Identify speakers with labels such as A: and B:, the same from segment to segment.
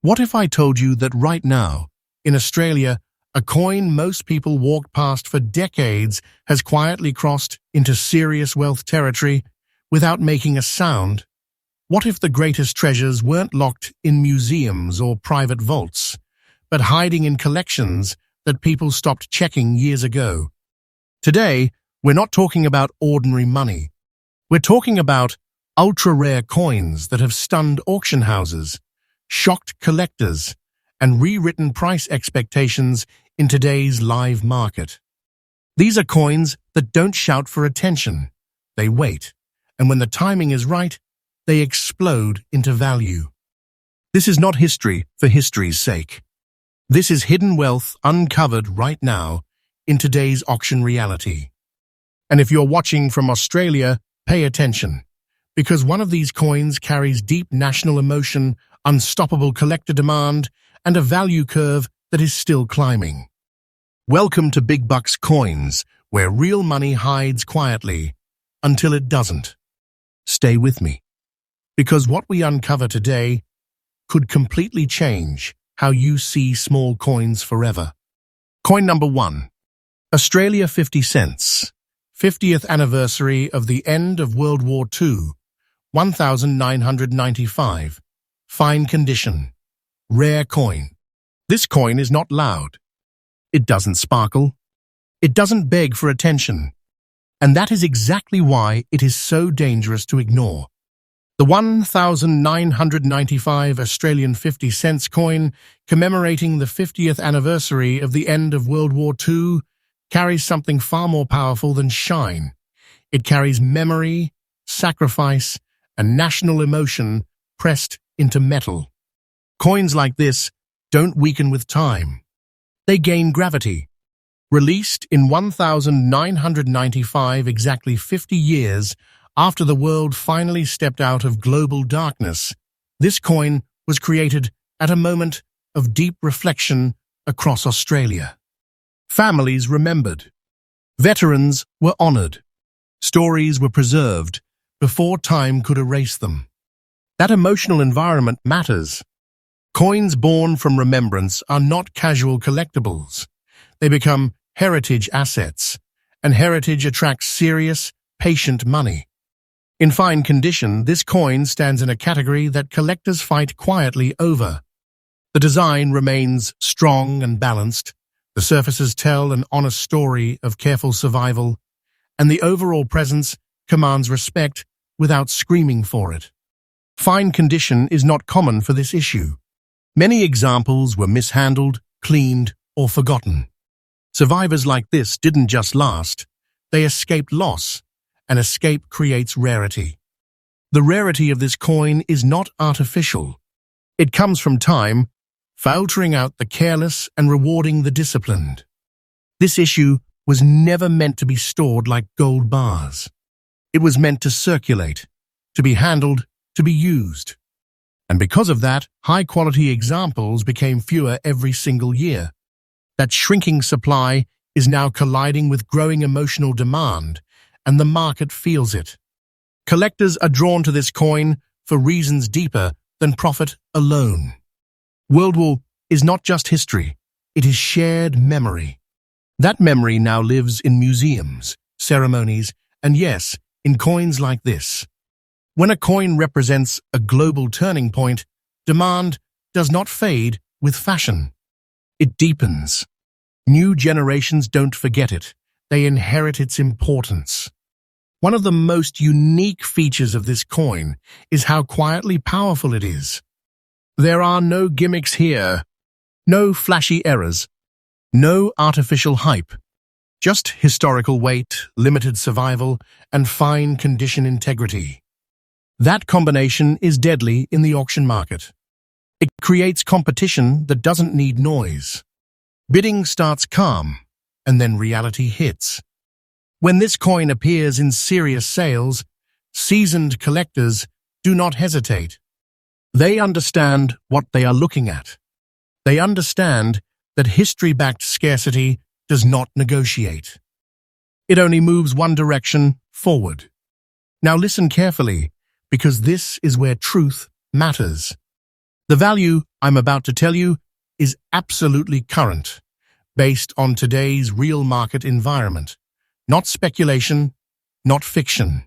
A: What if I told you that right now, in Australia, a coin most people walk past for decades has quietly crossed into serious wealth territory without making a sound? What if the greatest treasures weren't locked in museums or private vaults, but hiding in collections that people stopped checking years ago? Today, we're not talking about ordinary money. We're talking about ultra-rare coins that have stunned auction houses, shocked collectors, and rewritten price expectations in today's live market. These are coins that don't shout for attention. They wait, and when the timing is right, they explode into value. This is not history for history's sake. This is hidden wealth uncovered right now in today's auction reality. And if you're watching from Australia, pay attention, because one of these coins carries deep national emotion, unstoppable collector demand, and a value curve that is still climbing. Welcome to Big Bucks Coins, where real money hides quietly until it doesn't. Stay with me, because what we uncover today could completely change how you see small coins forever. Coin number 1. Australia 50 cents. 50th anniversary of the end of World War II. 1995. Fine condition. Rare coin. This coin is not loud. It doesn't sparkle. It doesn't beg for attention. And that is exactly why it is so dangerous to ignore. The 1995 Australian 50 cents coin, commemorating the 50th anniversary of the end of World War II, carries something far more powerful than shine. It carries memory, sacrifice, and national emotion pressed into metal. Coins like this don't weaken with time. They gain gravity. Released in 1995, exactly 50 years after the world finally stepped out of global darkness, this coin was created at a moment of deep reflection across Australia. Families remembered. Veterans were honored. Stories were preserved before time could erase them. That emotional environment matters. Coins born from remembrance are not casual collectibles. They become heritage assets, and heritage attracts serious, patient money. In fine condition, this coin stands in a category that collectors fight quietly over. The design remains strong and balanced. The surfaces tell an honest story of careful survival, and the overall presence commands respect without screaming for it. Fine condition is not common for this issue. Many examples were mishandled, cleaned, or forgotten. Survivors like this didn't just last, they escaped loss, and escape creates rarity. The rarity of this coin is not artificial. It comes from time, filtering out the careless and rewarding the disciplined. This issue was never meant to be stored like gold bars. It was meant to circulate, to be handled, to be used. And because of that, high-quality examples became fewer every single year. That shrinking supply is now colliding with growing emotional demand, and the market feels it. Collectors are drawn to this coin for reasons deeper than profit alone. World War is not just history, it is shared memory. That memory now lives in museums, ceremonies, and yes, in coins like this. When a coin represents a global turning point, demand does not fade with fashion. It deepens. New generations don't forget it. They inherit its importance. One of the most unique features of this coin is how quietly powerful it is. There are no gimmicks here, no flashy errors, no artificial hype, just historical weight, limited survival, and fine condition integrity. That combination is deadly in the auction market. It creates competition that doesn't need noise. Bidding starts calm, and then reality hits. When this coin appears in serious sales, seasoned collectors do not hesitate. They understand what they are looking at. They understand that history-backed scarcity does not negotiate. It only moves one direction, forward. Now listen carefully, because this is where truth matters. The value I'm about to tell you is absolutely current, based on today's real market environment. Not speculation, not fiction.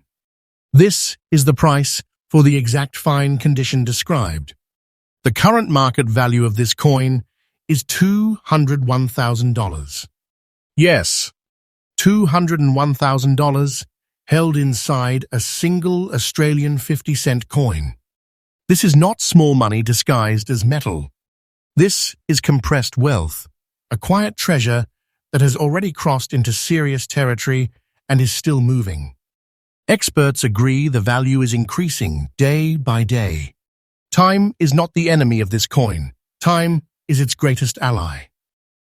A: This is the price for the exact fine condition described. The current market value of this coin is $201,000. Yes, $201,000 held inside a single Australian 50-cent coin. This is not small money disguised as metal. This is compressed wealth, a quiet treasure that has already crossed into serious territory and is still moving. Experts agree the value is increasing day by day. Time is not the enemy of this coin. Time is its greatest ally.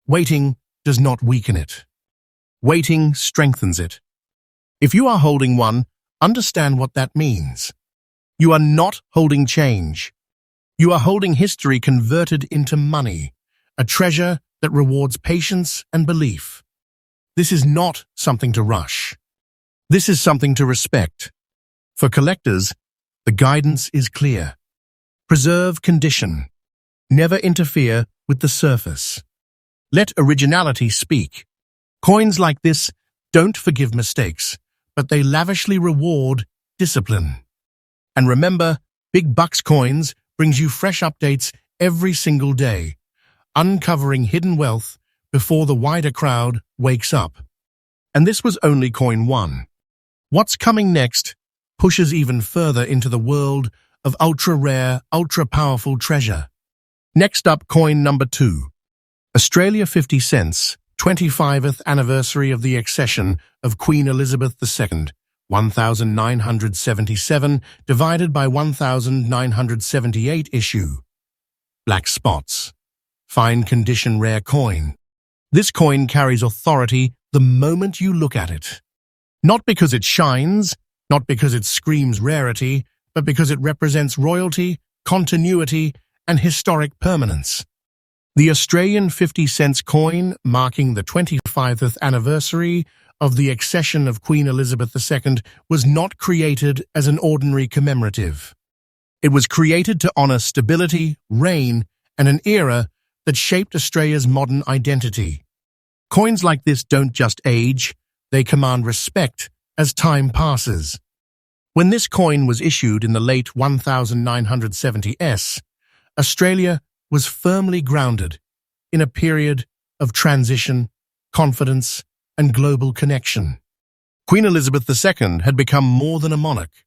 A: Waiting does not weaken it. Waiting strengthens it. If you are holding one, understand what that means. You are not holding change. You are holding history converted into money, a treasure that rewards patience and belief. This is not something to rush. This is something to respect. For collectors, the guidance is clear. Preserve condition. Never interfere with the surface. Let originality speak. Coins like this don't forgive mistakes, but they lavishly reward discipline. And remember, Big Bucks Coins brings you fresh updates every single day, uncovering hidden wealth before the wider crowd wakes up. And this was only coin 1. What's coming next pushes even further into the world of ultra-rare, ultra-powerful treasure. Next up, coin number 2. Australia 50 cents, 25th anniversary of the accession of Queen Elizabeth II, 1977 divided by 1978 issue. Black spots. Fine condition rare coin. This coin carries authority the moment you look at it. Not because it shines, not because it screams rarity, but because it represents royalty, continuity, and historic permanence. The Australian 50 cents coin, marking the 25th anniversary of the accession of Queen Elizabeth II, was not created as an ordinary commemorative. It was created to honour stability, reign, and an era that shaped Australia's modern identity. Coins like this don't just age, they command respect as time passes. When this coin was issued in the late 1970s, Australia was firmly grounded in a period of transition, confidence, and global connection. Queen Elizabeth II had become more than a monarch.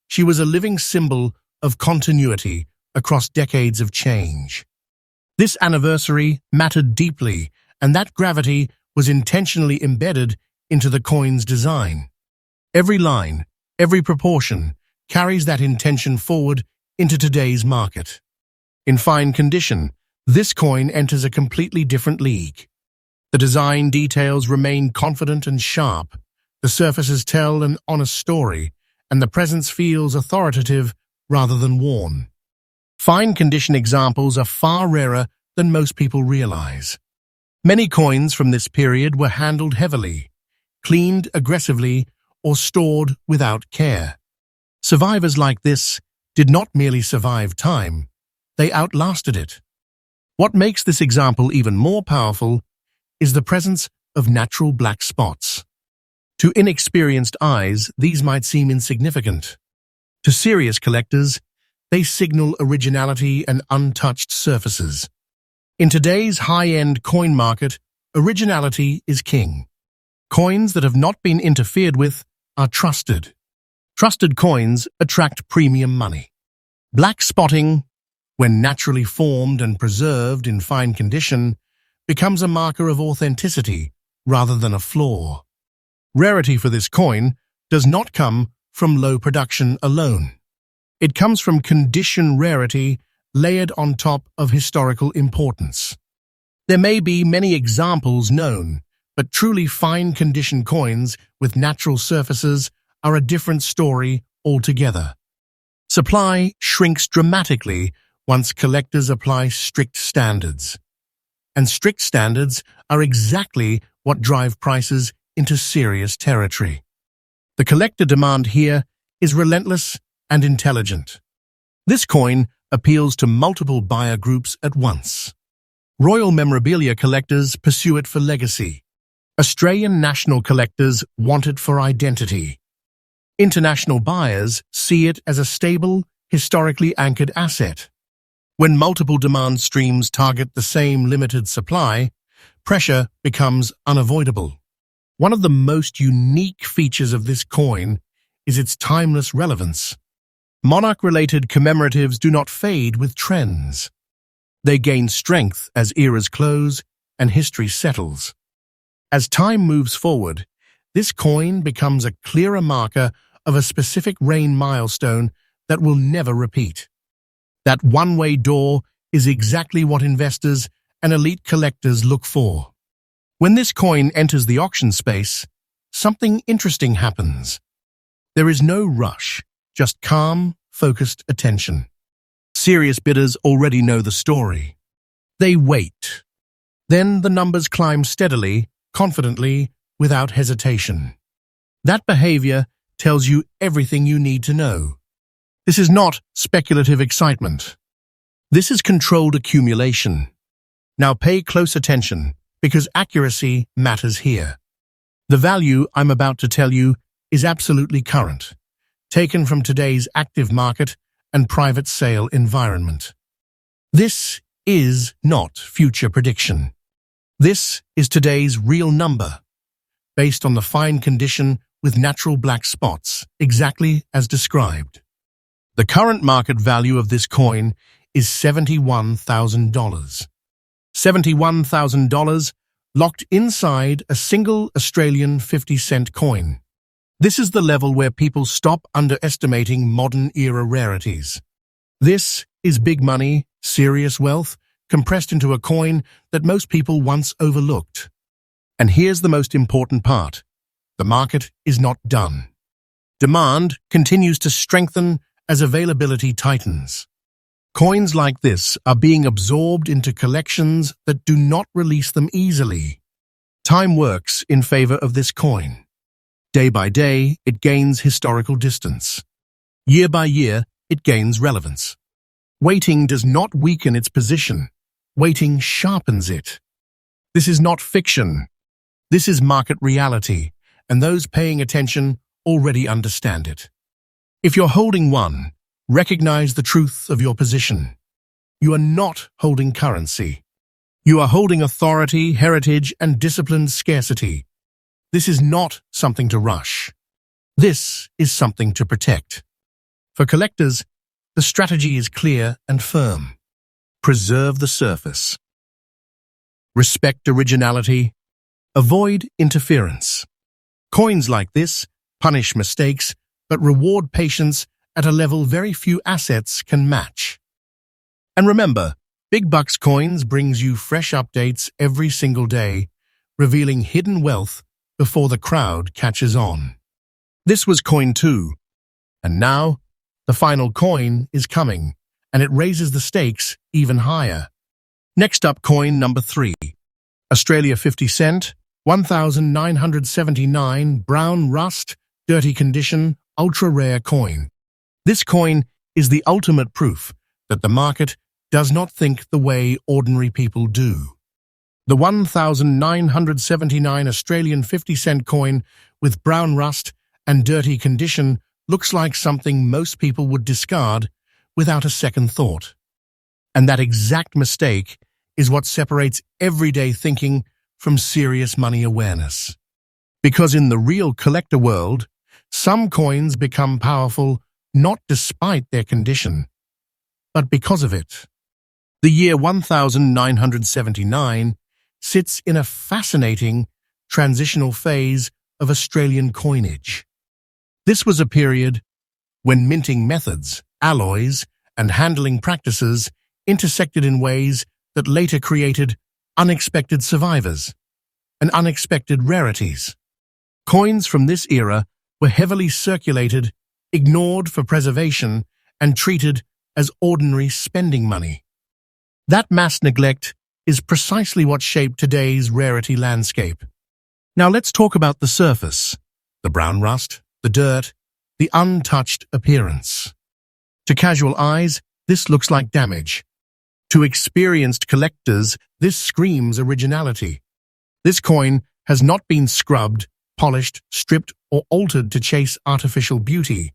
A: She was a living symbol of continuity across decades of change. This anniversary mattered deeply, and that gravity was intentionally embedded into the coin's design. Every line, every proportion, carries that intention forward into today's market. In fine condition, this coin enters a completely different league. The design details remain confident and sharp, the surfaces tell an honest story, and the presence feels authoritative rather than worn. Fine condition examples are far rarer than most people realize. Many coins from this period were handled heavily, cleaned aggressively, or stored without care. Survivors like this did not merely survive time, they outlasted it. What makes this example even more powerful is the presence of natural black spots. To inexperienced eyes, these might seem insignificant. To serious collectors, they signal originality and untouched surfaces. In today's high-end coin market, originality is king. Coins that have not been interfered with are trusted. Trusted coins attract premium money. Black spotting, when naturally formed and preserved in fine condition, becomes a marker of authenticity rather than a flaw. Rarity for this coin does not come from low production alone. It comes from condition rarity layered on top of historical importance. There may be many examples known, but truly fine condition coins with natural surfaces are a different story altogether. Supply shrinks dramatically once collectors apply strict standards. And strict standards are exactly what drive prices into serious territory. The collector demand here is relentless and intelligent. This coin appeals to multiple buyer groups at once. Royal memorabilia collectors pursue it for legacy. Australian national collectors want it for identity. International buyers see it as a stable, historically anchored asset. When multiple demand streams target the same limited supply, pressure becomes unavoidable. One of the most unique features of this coin is its timeless relevance. Monarch-related commemoratives do not fade with trends. They gain strength as eras close and history settles. As time moves forward, this coin becomes a clearer marker of a specific reign milestone that will never repeat. That one-way door is exactly what investors and elite collectors look for. When this coin enters the auction space, something interesting happens. There is no rush, just calm, focused attention. Serious bidders already know the story. They wait. Then the numbers climb steadily, confidently, without hesitation. That behavior tells you everything you need to know. This is not speculative excitement. This is controlled accumulation. Now pay close attention, because accuracy matters here. The value I'm about to tell you is absolutely current, taken from today's active market and private sale environment. This is not future prediction. This is today's real number, based on the fine condition with natural black spots, exactly as described. The current market value of this coin is $71,000. $71,000 locked inside a single Australian 50-cent coin. This is the level where people stop underestimating modern-era rarities. This is big money, serious wealth, compressed into a coin that most people once overlooked. And here's the most important part. The market is not done. Demand continues to strengthen as availability tightens. Coins like this are being absorbed into collections that do not release them easily. Time works in favor of this coin. Day by day, it gains historical distance. Year by year, it gains relevance. Waiting does not weaken its position. Waiting sharpens it. This is not fiction. This is market reality, and those paying attention already understand it. If you're holding one, recognize the truth of your position. You are not holding currency. You are holding authority, heritage, and disciplined scarcity. This is not something to rush. This is something to protect. For collectors, the strategy is clear and firm. Preserve the surface. Respect originality. Avoid interference. Coins like this punish mistakes, but reward patience at a level very few assets can match. And remember, Big Bucks Coins brings you fresh updates every single day, revealing hidden wealth before the crowd catches on. This was Coin 2, and now the final coin is coming, and it raises the stakes even higher. Next up, coin number 3, Australia 50 cent, 1979 brown rust, dirty condition, ultra-rare coin. This coin is the ultimate proof that the market does not think the way ordinary people do. The 1979 Australian 50-cent coin with brown rust and dirty condition looks like something most people would discard without a second thought. And that exact mistake is what separates everyday thinking from serious money awareness. Because in the real collector world, some coins become powerful not despite their condition, but because of it. The year 1979 sits in a fascinating transitional phase of Australian coinage. This was a period when minting methods, alloys, and handling practices intersected in ways that later created unexpected survivors and unexpected rarities. Coins from this era were heavily circulated, ignored for preservation, and treated as ordinary spending money. That mass neglect is precisely what shaped today's rarity landscape. Now let's talk about the surface, the brown rust, the dirt, the untouched appearance. To casual eyes, this looks like damage. To experienced collectors, this screams originality. This coin has not been scrubbed, polished, stripped, or altered to chase artificial beauty.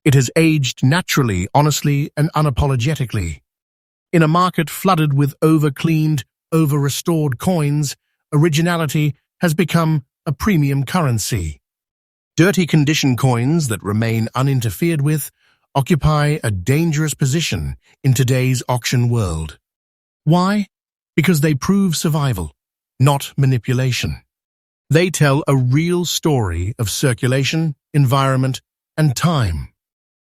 A: It has aged naturally, honestly, and unapologetically. In a market flooded with over-cleaned, over-restored coins, originality has become a premium currency. Dirty condition coins that remain uninterfered with occupy a dangerous position in today's auction world. Why? Because they prove survival, not manipulation. They tell a real story of circulation, environment, and time.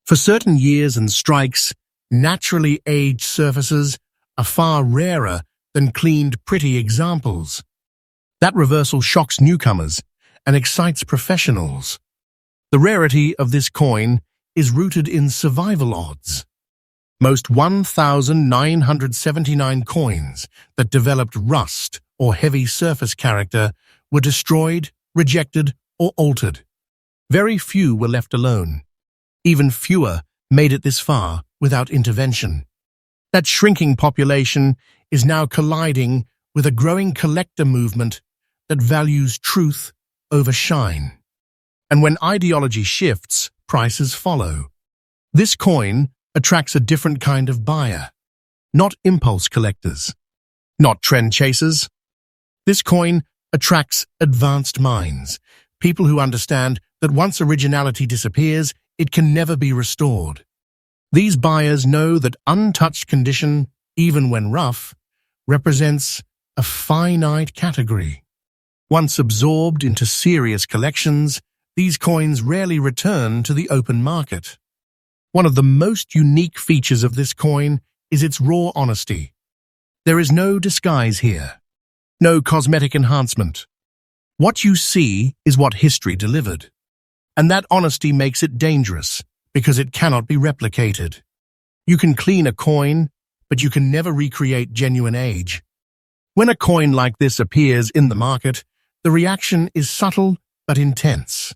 A: For certain years and strikes, naturally aged surfaces are far rarer than cleaned, pretty examples. That reversal shocks newcomers and excites professionals. The rarity of this coin is rooted in survival odds. Most 1,979 coins that developed rust or heavy surface character were destroyed, rejected, or altered. Very few were left alone. Even fewer made it this far without intervention. That shrinking population is now colliding with a growing collector movement that values truth over shine. And when ideology shifts, prices follow. This coin attracts a different kind of buyer, not impulse collectors, not trend chasers. This coin attracts advanced minds, people who understand that once originality disappears, it can never be restored. These buyers know that untouched condition, even when rough, represents a finite category. Once absorbed into serious collections, these coins rarely return to the open market. One of the most unique features of this coin is its raw honesty. There is no disguise here, no cosmetic enhancement. What you see is what history delivered. And that honesty makes it dangerous because it cannot be replicated. You can clean a coin, but you can never recreate genuine age. When a coin like this appears in the market, the reaction is subtle but intense.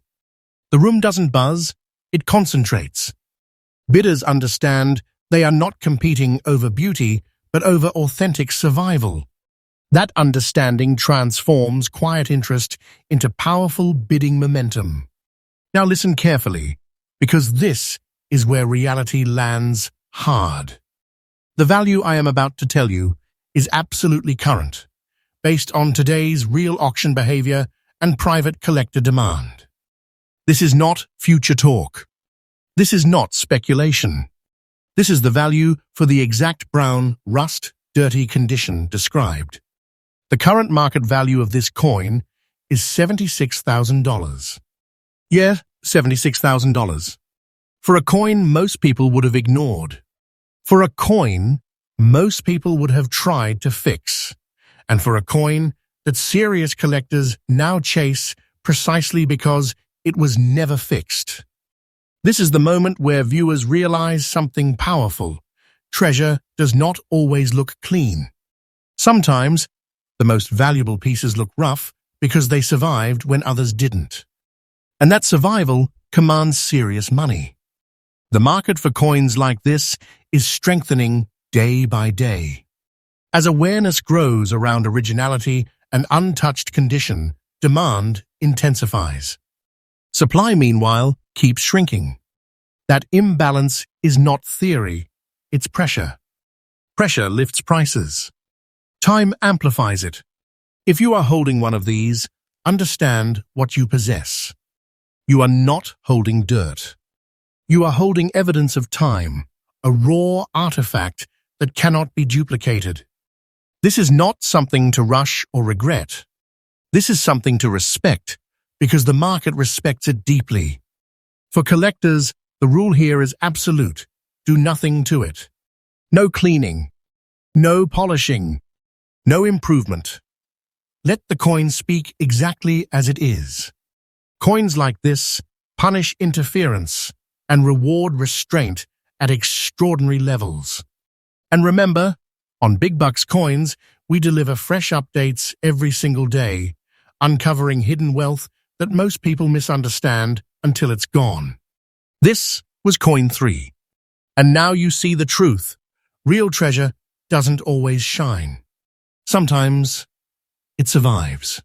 A: The room doesn't buzz, it concentrates. Bidders understand they are not competing over beauty, but over authentic survival. That understanding transforms quiet interest into powerful bidding momentum. Now listen carefully, because this is where reality lands hard. The value I am about to tell you is absolutely current, based on today's real auction behavior and private collector demand. This is not future talk. This is not speculation. This is the value for the exact brown, rust, dirty condition described. The current market value of this coin is $76,000. Yeah, $76,000. For a coin most people would have ignored. For a coin most people would have tried to fix. And for a coin that serious collectors now chase precisely because it was never fixed. This is the moment where viewers realize something powerful. Treasure does not always look clean. Sometimes, the most valuable pieces look rough because they survived when others didn't. And that survival commands serious money. The market for coins like this is strengthening day by day. As awareness grows around originality and untouched condition, demand intensifies. Supply, meanwhile, keeps shrinking. That imbalance is not theory, it's pressure. Pressure lifts prices. Time amplifies it. If you are holding one of these, understand what you possess. You are not holding dirt. You are holding evidence of time, a raw artifact that cannot be duplicated. This is not something to rush or regret. This is something to respect, because the market respects it deeply. For collectors, the rule here is absolute. Do nothing to it. No cleaning. No polishing. No improvement. Let the coin speak exactly as it is. Coins like this punish interference and reward restraint at extraordinary levels. And remember, on Big Bucks Coins, we deliver fresh updates every single day, uncovering hidden wealth that most people misunderstand until it's gone. This was Coin 3. And now you see the truth. Real treasure doesn't always shine. Sometimes it survives.